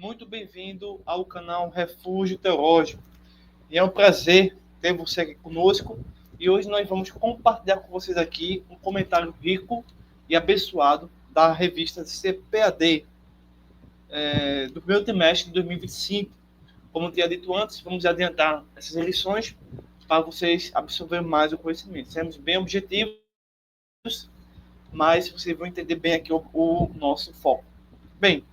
muito bem-vindo ao canal Refúgio Teológico. E é um prazer ter você aqui conosco. E hoje nós vamos compartilhar com vocês aqui um comentário rico e abençoado da revista CPAD, do primeiro trimestre de 2025. Como eu tinha dito antes, vamos adiantar essas eleições para vocês absorverem mais o conhecimento. Seremos bem objetivos, mas vocês vão entender bem aqui o nosso foco. Bem,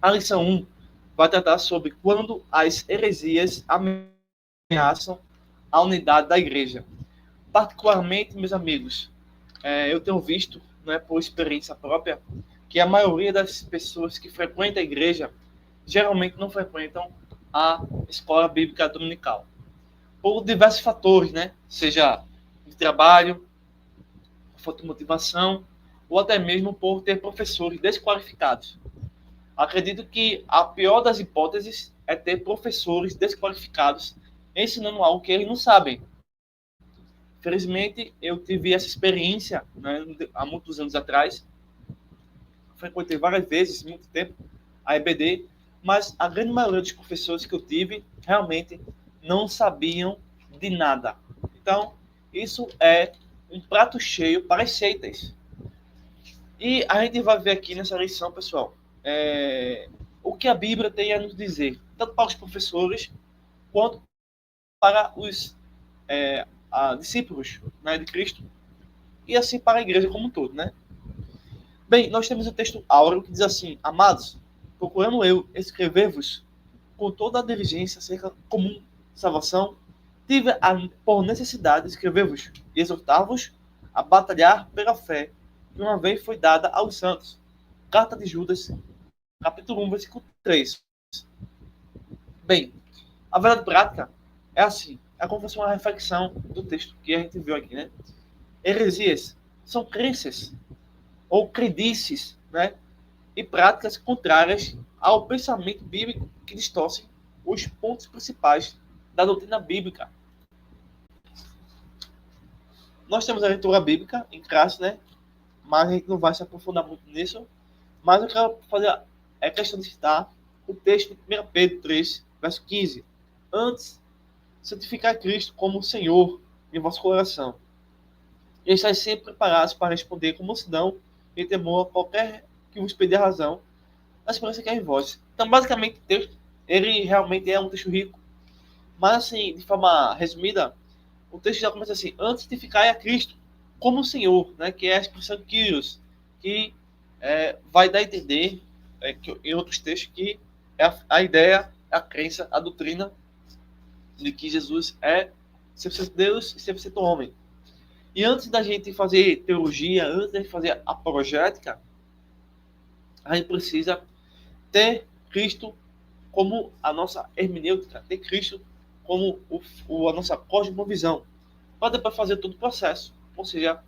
a lição 1 vai tratar sobre quando as heresias ameaçam a unidade da igreja. Particularmente, meus amigos, eu tenho visto, por experiência própria, que a maioria das pessoas que frequentam a igreja geralmente não frequentam a escola bíblica dominical. Por diversos fatores, seja de trabalho, falta de motivação, ou até mesmo por ter professores desqualificados. Acredito que a pior das hipóteses é ter professores desqualificados ensinando algo que eles não sabem. Felizmente, eu tive essa experiência há muitos anos atrás. Frequentei várias vezes, muito tempo, a EBD, mas a grande maioria dos professores que eu tive realmente não sabiam de nada. Então, isso é um prato cheio para as seitas. E a gente vai ver aqui nessa lição, pessoal, o que a Bíblia tem a nos dizer, tanto para os professores quanto para os discípulos de Cristo e assim para a igreja como um todo, Bem, nós temos um texto áureo que diz assim: Amados, procurando eu escrever-vos com toda a diligência acerca comum de salvação, tive por necessidade de escrever-vos e exortar-vos a batalhar pela fé que uma vez foi dada aos santos. Carta de Judas, capítulo 1, versículo 3. Bem, a verdade prática é assim, é como se fosse uma reflexão do texto que a gente viu aqui, Heresias são crenças ou crendices, e práticas contrárias ao pensamento bíblico que distorcem os pontos principais da doutrina bíblica. Nós temos a leitura bíblica em classe, mas a gente não vai se aprofundar muito nisso. Mas eu quero fazer a questão de citar o texto de 1 Pedro 3, verso 15. Antes, santificar Cristo como Senhor em vosso coração. E estáis sempre preparados para responder com mansidão e temor a qualquer que vos pedir razão, na esperança que é em vós. Então, basicamente, o texto, ele realmente é um texto rico. Mas, assim, de forma resumida, o texto já começa assim: antes de ficar a Cristo como Senhor, que é a expressão Kyrios, que vai dar a entender, que, em outros textos, que a ideia, a crença, a doutrina de que Jesus é 100% Deus e 100% homem. E antes da gente fazer teologia, antes da gente fazer apologética, a gente precisa ter Cristo como a nossa hermenêutica, ter Cristo como a nossa cosmovisão, para depois fazer todo o processo. Ou seja,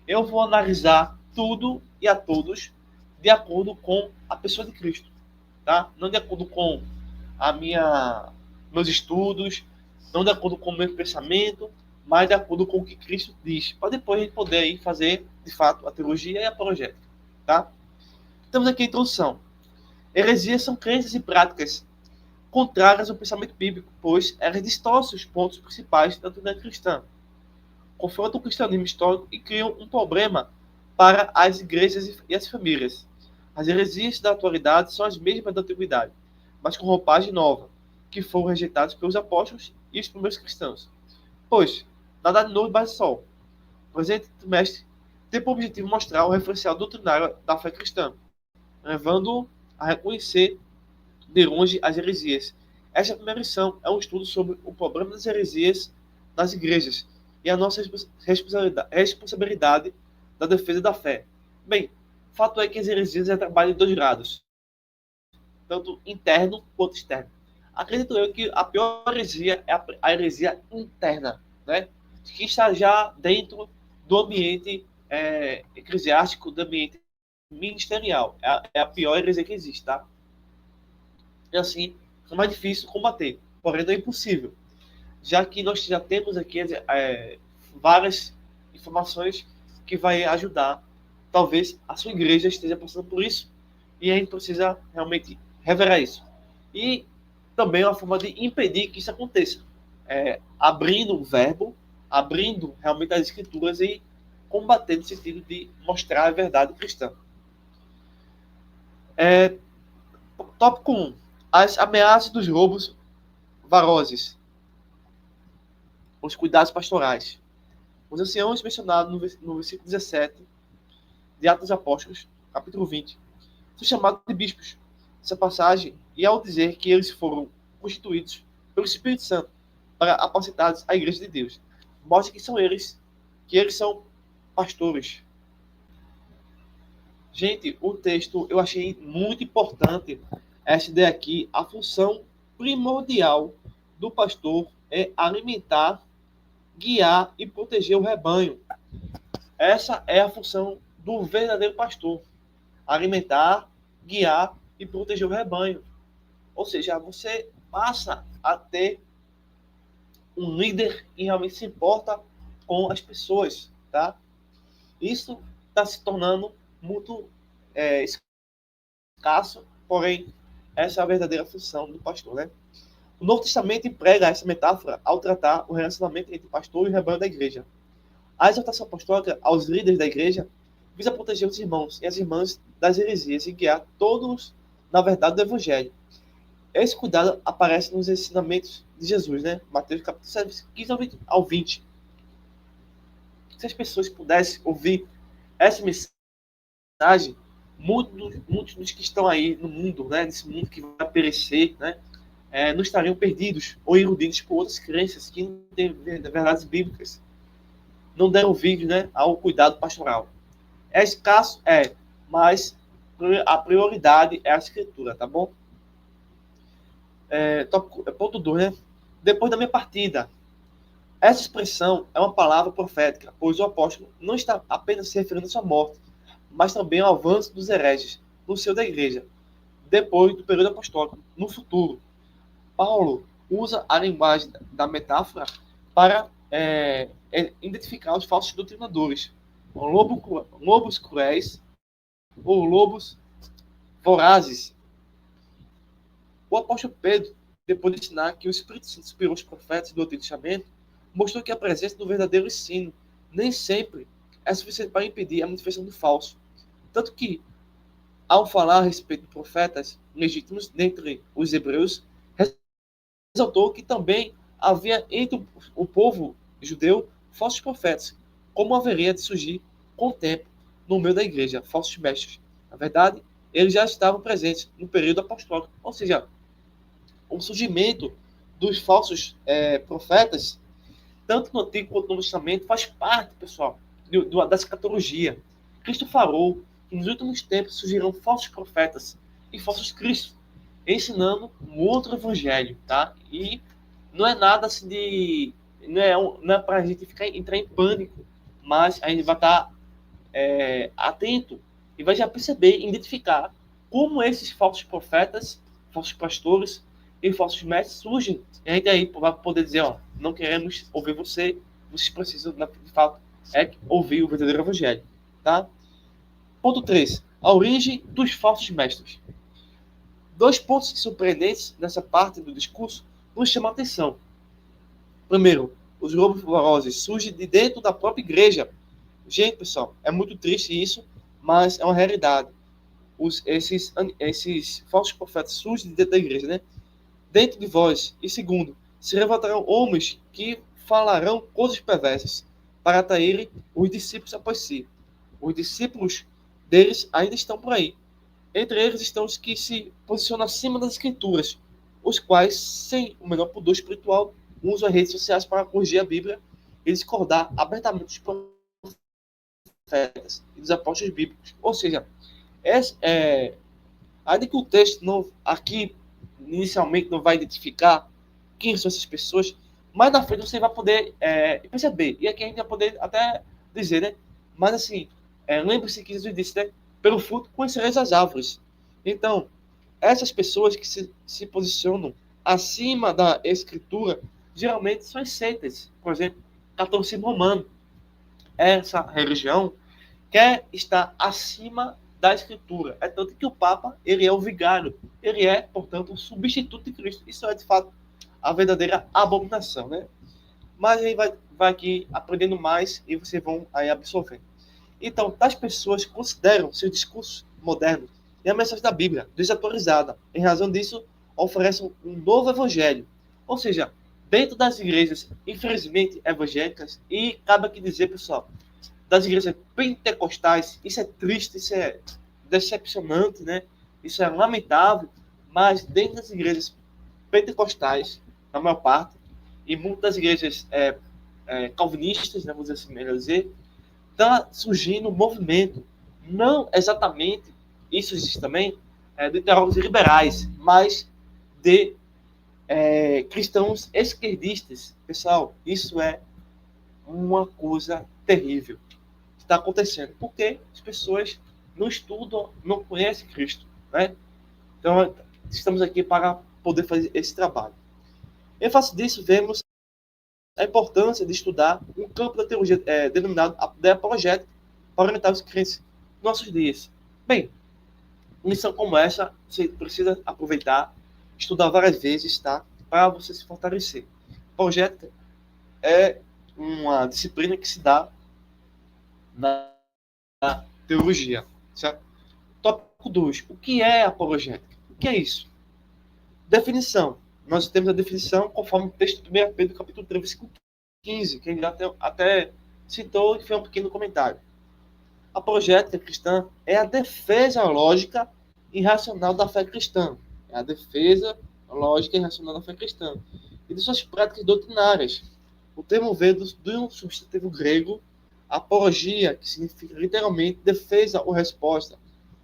eu vou analisar tudo e a todos de acordo com a pessoa de Cristo, tá? Não de acordo com meus estudos, não de acordo com o meu pensamento, mas de acordo com o que Cristo diz, para depois a gente poder aí fazer, de fato, a teologia e a apologética, tá? Temos aqui a introdução. Heresias são crenças e práticas contrárias ao pensamento bíblico, pois elas distorcem os pontos principais da doutrina cristã, confrontam o cristianismo histórico e criam um problema para as igrejas e as famílias. As heresias da atualidade são as mesmas da antiguidade, mas com roupagem nova, que foram rejeitadas pelos apóstolos e os primeiros cristãos. Pois, nada de novo debaixo do sol. O presente trimestre tem por objetivo mostrar o referencial doutrinário da fé cristã, levando a reconhecer de longe as heresias. Esta primeira lição é um estudo sobre o problema das heresias nas igrejas e a nossa responsabilidade da defesa da fé. Bem, o fato é que as heresias trabalham de dois lados, tanto interno quanto externo. Acredito eu que a pior heresia é a heresia interna, que está já dentro do ambiente eclesiástico, do ambiente ministerial. É a pior heresia que existe, tá? E assim, é mais difícil combater, porém não é impossível, já que nós já temos aqui várias informações que vai ajudar. Talvez a sua igreja esteja passando por isso e a gente precisa realmente revelar isso. E também é uma forma de impedir que isso aconteça. Abrindo o verbo, abrindo realmente as escrituras e combatendo no sentido de mostrar a verdade cristã. Tópico 1. As ameaças dos lobos varozes. Os cuidados pastorais. Os anciãos mencionados no versículo 17 de Atos dos Apóstolos, capítulo 20, são chamados de bispos. Essa passagem, e ao dizer que eles foram constituídos pelo Espírito Santo para apacentar a igreja de Deus, mostra que eles são pastores. Gente, o texto eu achei muito importante essa ideia aqui. A função primordial do pastor é alimentar, guiar e proteger o rebanho. Essa é a função do verdadeiro pastor. Alimentar, guiar e proteger o rebanho. Ou seja, você passa a ter um líder que realmente se importa com as pessoas, tá? Isso está se tornando muito escasso, porém, essa é a verdadeira função do pastor, né? O Novo Testamento emprega essa metáfora ao tratar o relacionamento entre o pastor e o rebanho da igreja. A exortação apostólica aos líderes da igreja visa proteger os irmãos e as irmãs das heresias e guiar todos na verdade do evangelho. Esse cuidado aparece nos ensinamentos de Jesus, né? Mateus capítulo 7, 15 ao 20. Se as pessoas pudessem ouvir essa mensagem, muitos dos que estão aí no mundo, né? Nesse mundo que vai perecer, né? Não estariam perdidos ou iludidos por outras crenças que não têm verdades bíblicas. Não deram ouvido, né, ao cuidado pastoral. É escasso? Mas a prioridade é a escritura, tá bom? Ponto 2, né? Depois da minha partida. Essa expressão é uma palavra profética, pois o apóstolo não está apenas se referindo à sua morte, mas também ao avanço dos hereges no seio da igreja, depois do período apostólico, no futuro. Paulo usa a linguagem da metáfora para identificar os falsos doutrinadores, lobos cruéis ou lobos vorazes. O apóstolo Pedro, depois de ensinar que o Espírito Santo inspirou os profetas do Antigo Testamento, mostrou que a presença do verdadeiro ensino nem sempre é suficiente para impedir a manifestação do falso. Tanto que, ao falar a respeito de profetas legítimos dentre os hebreus, ressaltou que também havia entre o povo judeu falsos profetas, como haveria de surgir com o tempo no meio da igreja, falsos mestres. Na verdade, eles já estavam presentes no período apostólico, ou seja, o surgimento dos falsos profetas, tanto no Antigo quanto no Novo Testamento, faz parte, pessoal, da escatologia. Cristo falou que nos últimos tempos surgirão falsos profetas e falsos cristos, ensinando um outro evangelho, tá? E não é nada assim de... Não é para a gente entrar em pânico, mas a gente vai estar atento e vai já perceber, identificar como esses falsos profetas, falsos pastores e falsos mestres surgem. E a gente aí vai poder dizer, ó, não queremos ouvir vocês precisam, de fato, ouvir o verdadeiro evangelho, tá? Ponto 3. A origem dos falsos mestres. 2 pontos surpreendentes nessa parte do discurso nos chamam a atenção. Primeiro, os lobos varozes surgem de dentro da própria igreja. Gente, pessoal, é muito triste isso, mas é uma realidade. Esses falsos profetas surgem de dentro da igreja, né? Dentro de vós. E segundo, se levantarão homens que falarão coisas perversas para atraírem os discípulos após si. Os discípulos deles ainda estão por aí. Entre eles estão os que se posicionam acima das escrituras, os quais, sem o menor pudor espiritual, usam as redes sociais para corrigir a Bíblia e discordar abertamente dos profetas e dos apóstolos bíblicos. Ou seja, ainda que o texto não, aqui inicialmente não vai identificar quem são essas pessoas, mas na frente você vai poder perceber. E aqui a gente vai poder até dizer, né? Mas assim, lembre-se que Jesus disse, né? Pelo fruto conhecereis as árvores. Então, essas pessoas que se posicionam acima da escritura, geralmente são seitas. Por exemplo, catolicismo romano. Essa religião quer estar acima da Escritura. É tanto que o Papa, ele é o vigário. Ele é, portanto, o substituto de Cristo. Isso é, de fato, a verdadeira abominação, né? Mas aí vai aqui aprendendo mais e vocês vão aí absorvendo. Então, tais pessoas consideram seu discurso moderno e a mensagem da Bíblia desatualizada. Em razão disso, oferecem um novo evangelho. Ou seja, dentro das igrejas, infelizmente, evangélicas, e cabe aqui dizer, pessoal, das igrejas pentecostais, isso é triste, isso é decepcionante, né? Isso é lamentável, mas dentro das igrejas pentecostais, na maior parte, e muitas igrejas calvinistas, né, vamos dizer assim, melhor dizer, está surgindo um movimento, não exatamente, isso existe também, de teólogos liberais, mas de cristãos esquerdistas. Pessoal, isso é uma coisa terrível que está acontecendo, porque as pessoas não estudam, não conhecem Cristo, né? Então, estamos aqui para poder fazer esse trabalho. Em face disso, vemos a importância de estudar um campo da teologia denominado a ideia apologética para orientar os crentes nos nossos dias. Bem, lição como essa, você precisa aproveitar, estudar várias vezes, tá? Para você se fortalecer. Apologética é uma disciplina que se dá na teologia, certo? Tópico 2. O que é apologética? O que é isso? Definição. Nós temos a definição conforme o texto de 1 Pedro, capítulo 3, versículo 15, que ele até citou e fez um pequeno comentário. A apologética cristã é a defesa lógica e racional da fé cristã. É a defesa lógica e racional da fé cristã. E de suas práticas doutrinárias. O termo veio do substantivo grego apologia, que significa literalmente defesa ou resposta.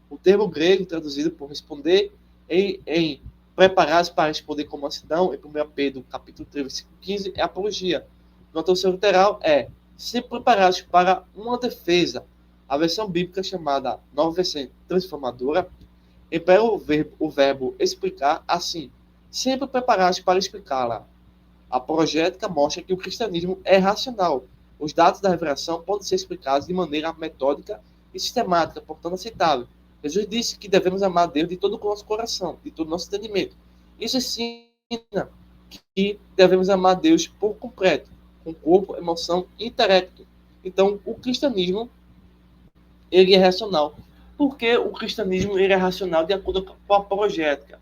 O termo grego traduzido por responder em preparar-se para responder com mansidão, em 1 Pedro, capítulo 3, versículo 15, é apologia. Na tradução literal é se preparar-se para uma defesa. A versão bíblica chamada Nova Versão Transformadora emprega o verbo explicar assim, sempre preparar-se para explicá-la. A apologética mostra que o cristianismo é racional. Os dados da revelação podem ser explicados de maneira metódica e sistemática, portanto aceitável. Jesus disse que devemos amar a Deus de todo o nosso coração, de todo o nosso entendimento. Isso ensina que devemos amar a Deus por completo, com corpo, emoção e intelecto. Então, o cristianismo ele é racional. Por que o cristianismo ele é racional de acordo com a apologética?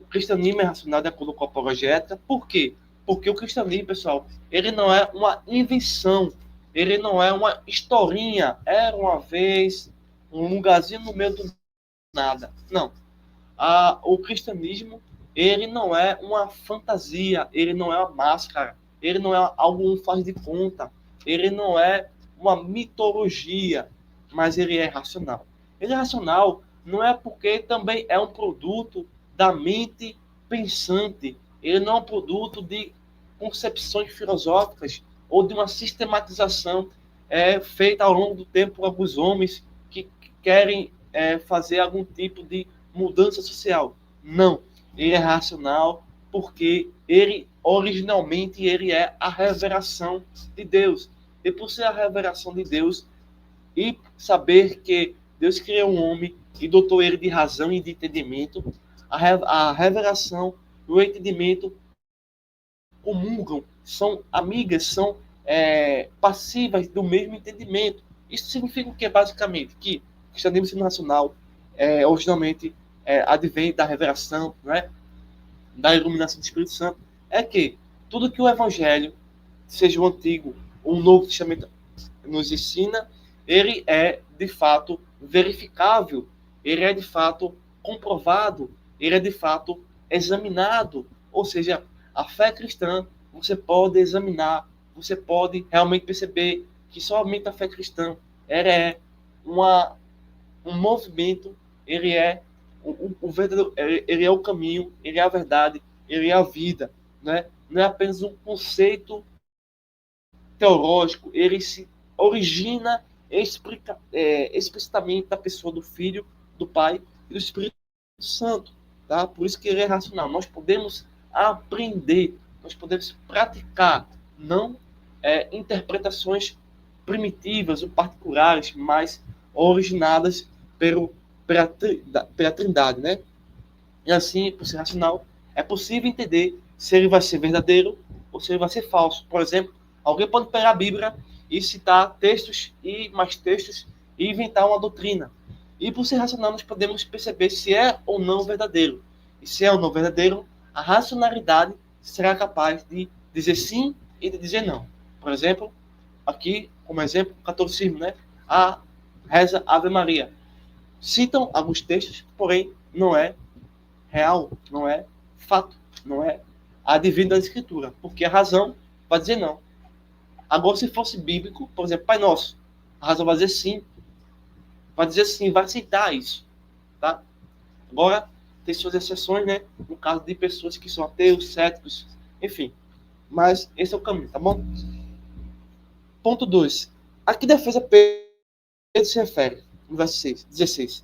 O cristianismo é racional de acordo com a apologética. Por quê? Porque o cristianismo, pessoal, ele não é uma invenção, ele não é uma historinha, era uma vez, um lugarzinho no meio do nada. Não. O cristianismo, ele não é uma fantasia, ele não é uma máscara, ele não é algo que faz de conta, ele não é uma mitologia, mas ele é racional. Ele é racional não é porque também é um produto da mente pensante, ele não é um produto de concepções filosóficas ou de uma sistematização feita ao longo do tempo por alguns homens que querem fazer algum tipo de mudança social. Não, ele é racional porque ele originalmente ele é a revelação de Deus. E por ser a revelação de Deus e saber que Deus criou um homem e dotou ele de razão e de entendimento, a revelação e o entendimento comungam, são amigas, são passivas do mesmo entendimento. Isso significa o que, basicamente? Que o cristianismo nacional originalmente advém da revelação, né, da iluminação do Espírito Santo, é que tudo que o Evangelho, seja o Antigo ou o Novo Testamento, nos ensina, ele é, de fato, verificável, ele é, de fato, comprovado, ele é, de fato, examinado. Ou seja, a fé cristã, você pode examinar, você pode realmente perceber que somente a fé cristã ela é um movimento, ele é o verdadeiro, ele é o caminho, ele é a verdade, ele é a vida, né? Não é apenas um conceito teológico, ele se origina explicitamente da pessoa do Filho, do Pai e do Espírito Santo, tá? Por isso que ele é racional. Nós podemos aprender, nós podemos praticar, não interpretações primitivas ou particulares, mas originadas pela Trindade, né? E assim, por ser racional, é possível entender se ele vai ser verdadeiro ou se ele vai ser falso. Por exemplo, alguém pode pegar a Bíblia e citar textos e mais textos e inventar uma doutrina. E por ser racional, nós podemos perceber se é ou não verdadeiro. E se é ou não verdadeiro, a racionalidade será capaz de dizer sim e de dizer não. Por exemplo, aqui, como exemplo, o catolicismo, né? A reza Ave Maria. Citam alguns textos, porém não é real, não é fato, não é advindo da escritura, porque a razão vai dizer não. Agora, se fosse bíblico, por exemplo, Pai Nosso, a razão vai dizer sim, vai aceitar isso, tá? Agora, tem suas exceções, né? No caso de pessoas que são ateus, céticos, enfim. Mas esse é o caminho, tá bom? Ponto 2. A que defesa Pedro se refere? No verso 16.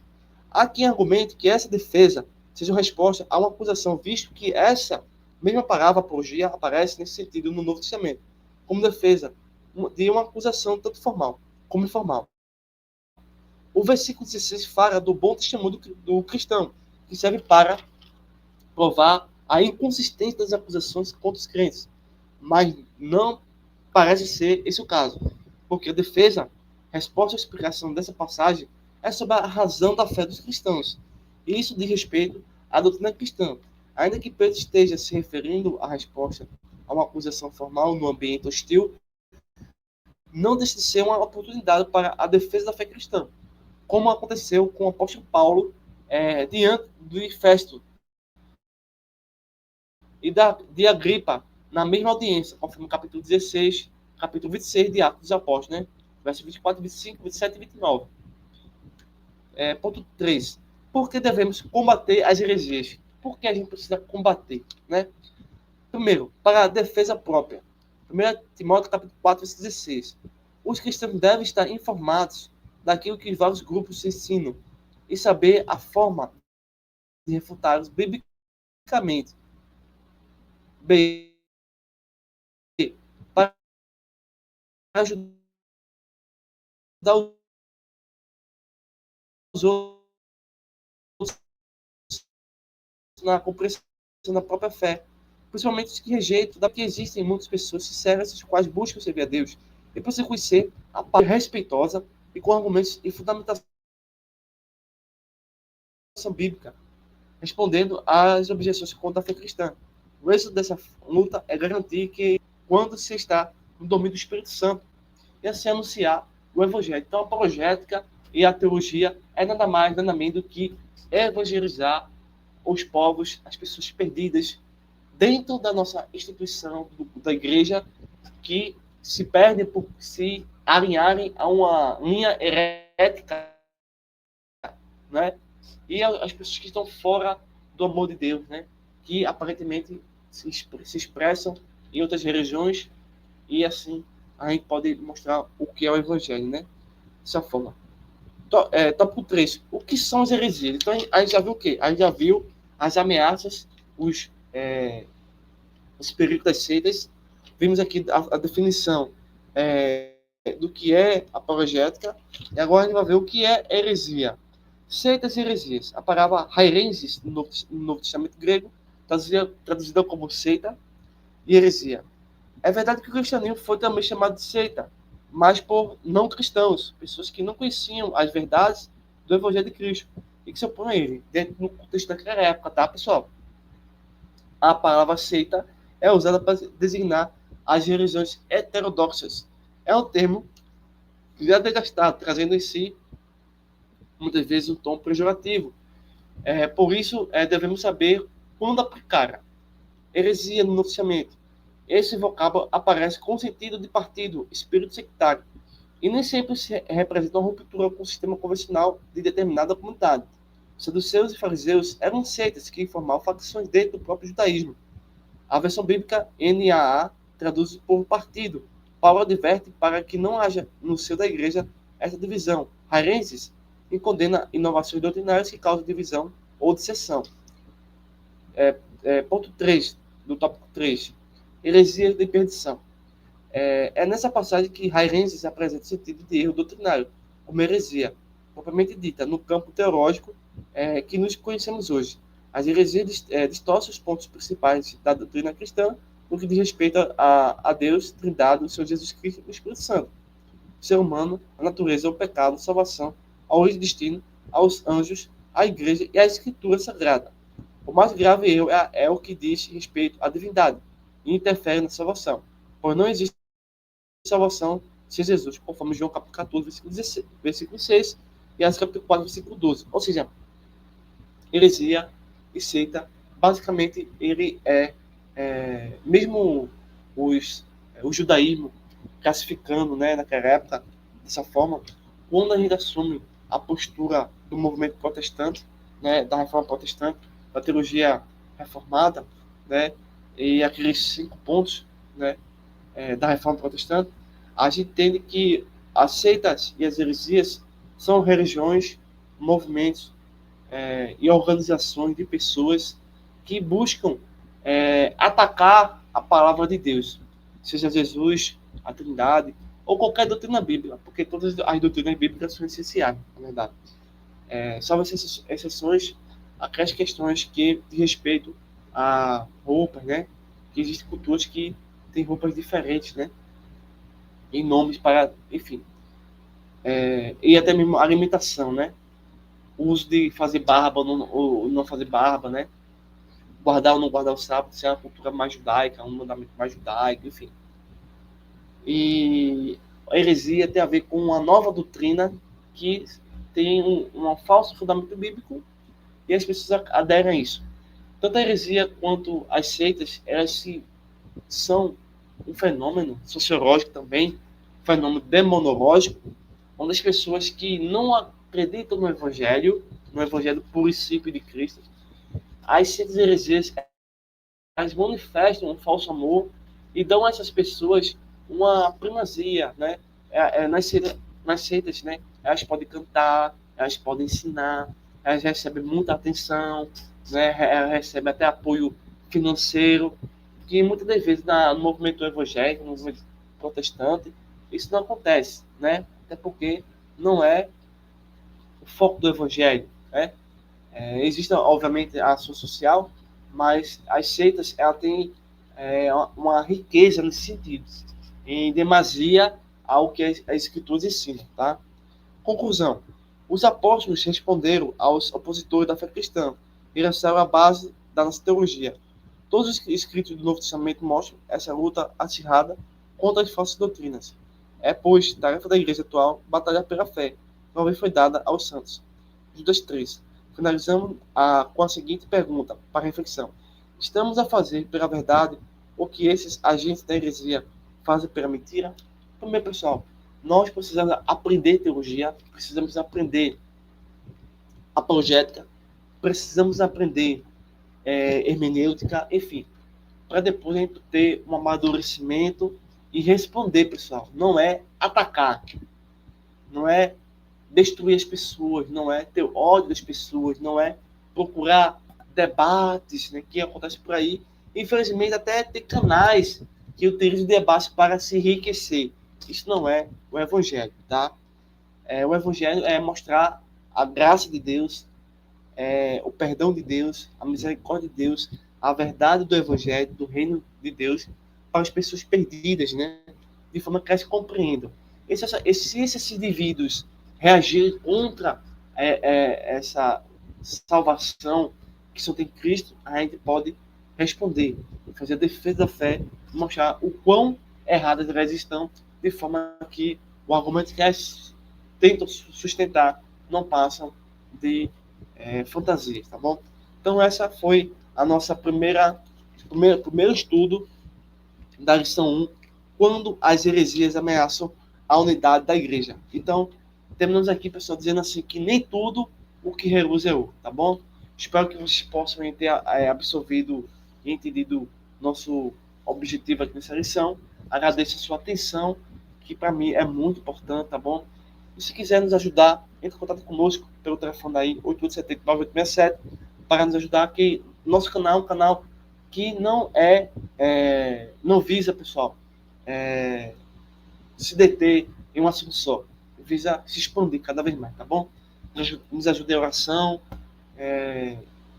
Há quem argumente que essa defesa seja uma resposta a uma acusação, visto que essa mesma palavra apologia aparece nesse sentido no Novo Testamento, como defesa de uma acusação tanto formal como informal. O versículo 16 fala do bom testemunho do cristão, que serve para provar a inconsistência das acusações contra os crentes. Mas não parece ser esse o caso, porque a defesa, resposta à explicação dessa passagem é sobre a razão da fé dos cristãos. E isso diz respeito à doutrina cristã. Ainda que Pedro esteja se referindo à resposta a uma acusação formal no ambiente hostil, não deixa de ser uma oportunidade para a defesa da fé cristã, como aconteceu com o apóstolo Paulo diante de Festo e de Agripa, na mesma audiência, conforme o capítulo 16, capítulo 26 de Atos dos Apóstolos, né? Versos 24, 25, 27 e 29. Ponto 3. Por que devemos combater as heresias? Por que a gente precisa combater, né? Primeiro, para a defesa própria. 1 Timóteo, capítulo 4, verso 16. Os cristãos devem estar informados daquilo que vários grupos ensinam e saber a forma de refutá-los biblicamente. B. Para ajudar os outros na compreensão da própria fé, principalmente os que rejeitam, da que existem muitas pessoas sinceras, as quais buscam servir a Deus, e precisam conhecer a parte respeitosa e com argumentos e fundamentação bíblica, respondendo às objeções contra a fé cristã. O êxito dessa luta é garantir que, quando se está no domínio do Espírito Santo, e assim anunciar o Evangelho. Então, a apologética e a teologia é nada mais, nada menos do que evangelizar os povos, as pessoas perdidas, dentro da nossa instituição, da igreja, que se perdem por se alinharem a uma linha herética, né? E as pessoas que estão fora do amor de Deus, né? Que aparentemente se expressam em outras religiões, e assim a gente pode mostrar o que é o evangelho, né? Dessa forma. Tópico 3. O que são as heresias? Então a gente já viu o quê? A gente já viu as ameaças, os perigos das seitas. Vimos aqui a definição do que é apologética. E agora a gente vai ver o que é heresia. Seitas e heresias. A palavra hairensis, no Novo Testamento grego, traduzida como seita e heresia. É verdade que o cristianismo foi também chamado de seita, mas por não cristãos, pessoas que não conheciam as verdades do Evangelho de Cristo e que se opõem a ele, dentro do contexto daquela época, tá, pessoal? A palavra seita é usada para designar as religiões heterodoxas. É um termo já desgastado, trazendo em si, muitas vezes, um tom pejorativo. Por isso, devemos saber quando aplicar. Heresia no Novo Testamento. Esse vocábulo aparece com sentido de partido, espírito sectário, e nem sempre se representa uma ruptura com o sistema convencional de determinada comunidade. Os saduceus e fariseus eram seitas que formavam facções dentro do próprio judaísmo. A versão bíblica NAA traduz por partido. Paulo adverte para que não haja no seio da igreja essa divisão, hairensis, e condena inovações doutrinárias que causam divisão ou dissensão. Ponto 3, do tópico 3. Heresia de perdição. Nessa passagem que hairensis apresenta o sentido de erro doutrinário, como heresia. propriamente dita, no campo teológico que nos conhecemos hoje. As heresias distorcem os pontos principais da doutrina cristã no que diz respeito a Deus, Trindade, o Senhor Jesus Cristo e o Espírito Santo, o ser humano, a natureza, o pecado, a salvação, a origem e destino, aos anjos, à igreja e à escritura sagrada. O mais grave erro é o que diz respeito à divindade e interfere na salvação, pois não existe salvação sem Jesus, conforme João capítulo 14, versículo 6 e Atos capítulo 4, versículo 12. Ou seja, heresia e seita, basicamente, ele mesmo o judaísmo classificando, né, naquela época, dessa forma, quando a gente assume a postura do movimento protestante, né, da reforma protestante, da teologia reformada, né, e aqueles 5 pontos, né, da reforma protestante, a gente entende que as seitas e as heresias são religiões, movimentos e organizações de pessoas que buscam atacar a palavra de Deus, seja Jesus, a Trindade, ou qualquer doutrina bíblica, porque todas as doutrinas bíblicas são essenciais, na verdade. Salvo exceções, aquelas questões que diz respeito a roupas, né? Que existem culturas que têm roupas diferentes, né? Em nomes para, enfim. E até mesmo a alimentação, né? O uso de fazer barba ou não fazer barba, né? Guardar ou não guardar o sábado, se é uma cultura mais judaica, um mandamento mais judaico, enfim. E a heresia tem a ver com uma nova doutrina que tem um falso fundamento bíblico e as pessoas aderem a isso. Tanto a heresia quanto as seitas, elas são um fenômeno sociológico também, um fenômeno demonológico, onde as pessoas que não acreditam no evangelho puro e simples de Cristo, as seitas e heresias, elas manifestam um falso amor e dão a essas pessoas uma primazia, né? Nas seitas, né? Elas podem cantar, elas podem ensinar, elas recebem muita atenção, né? Elas recebem até apoio financeiro, que muitas das vezes no movimento evangélico, no movimento protestante, isso não acontece, né? Até porque não é o foco do evangelho, né? Existe, obviamente, a ação social, mas as seitas ela têm uma riqueza nesse sentido, em demasia ao que as escrituras ensinam. Tá? Conclusão. Os apóstolos responderam aos opositores da fé cristã e lançaram a base da nossa teologia. Todos os escritos do Novo Testamento mostram essa luta acirrada contra as falsas doutrinas. Pois, tarefa da igreja atual, batalhar pela fé, uma vez foi dada aos santos. Judas 3. Finalizamos com a seguinte pergunta para reflexão. Estamos a fazer pela verdade o que esses agentes da heresia fazem pela mentira? Também, pessoal, nós precisamos aprender teologia, precisamos aprender apologética, precisamos aprender hermenêutica, enfim, para depois a gente ter um amadurecimento e responder, pessoal. Não é atacar, não é destruir as pessoas, não é ter ódio das pessoas, não é procurar debates, né, que acontecem por aí. Infelizmente, até tem canais que utilizam debates para se enriquecer. Isso não é o evangelho, tá? O evangelho é mostrar a graça de Deus, o perdão de Deus, a misericórdia de Deus, a verdade do evangelho, do reino de Deus, para as pessoas perdidas, né? De forma que elas compreendam. Se esses indivíduos reagirem contra essa salvação que só tem Cristo, a gente pode responder, fazer a defesa da fé, mostrar o quão erradas elas estão, de forma que o argumento que elas tentam sustentar não passam de fantasias, tá bom? Então essa foi a nossa primeiro estudo da lição 1, quando as heresias ameaçam a unidade da igreja. Então, terminamos aqui, pessoal, dizendo assim que nem tudo o que reluz é ouro, tá bom? Espero que vocês possam ter absorvido e entendido nosso objetivo aqui nessa lição. Agradeço a sua atenção, que para mim é muito importante, tá bom? E se quiser nos ajudar, entre em contato conosco pelo telefone aí, 8870-9867, para nos ajudar, que nosso canal é um canal que não visa, pessoal, se deter em um assunto só. Visa se expandir cada vez mais, tá bom? nos ajude em oração,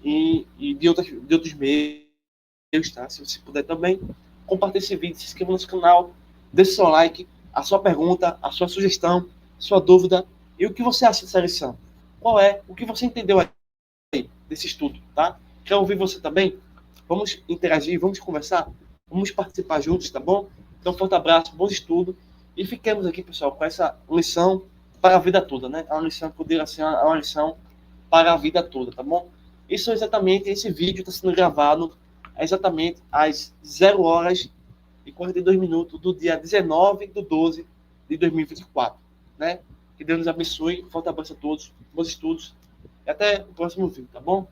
e de outros meios, tá? Se você puder também, compartilhe esse vídeo, se inscreva no nosso canal, deixe seu like, a sua pergunta, a sua sugestão, a sua dúvida, e o que você acha dessa lição. Qual é o que você entendeu aí desse estudo, tá? Quer ouvir você também? Vamos interagir, vamos conversar, vamos participar juntos, tá bom? Então, forte abraço, bom estudo, e fiquemos aqui, pessoal, com essa lição para a vida toda, né? É uma lição, poderia ser uma lição para a vida toda, tá bom? Isso é exatamente, esse vídeo está sendo gravado exatamente às 0 horas e 42 minutos do dia 19/12 de 2024, né? Que Deus nos abençoe, forte abraço a todos, bons estudos, e até o próximo vídeo, tá bom?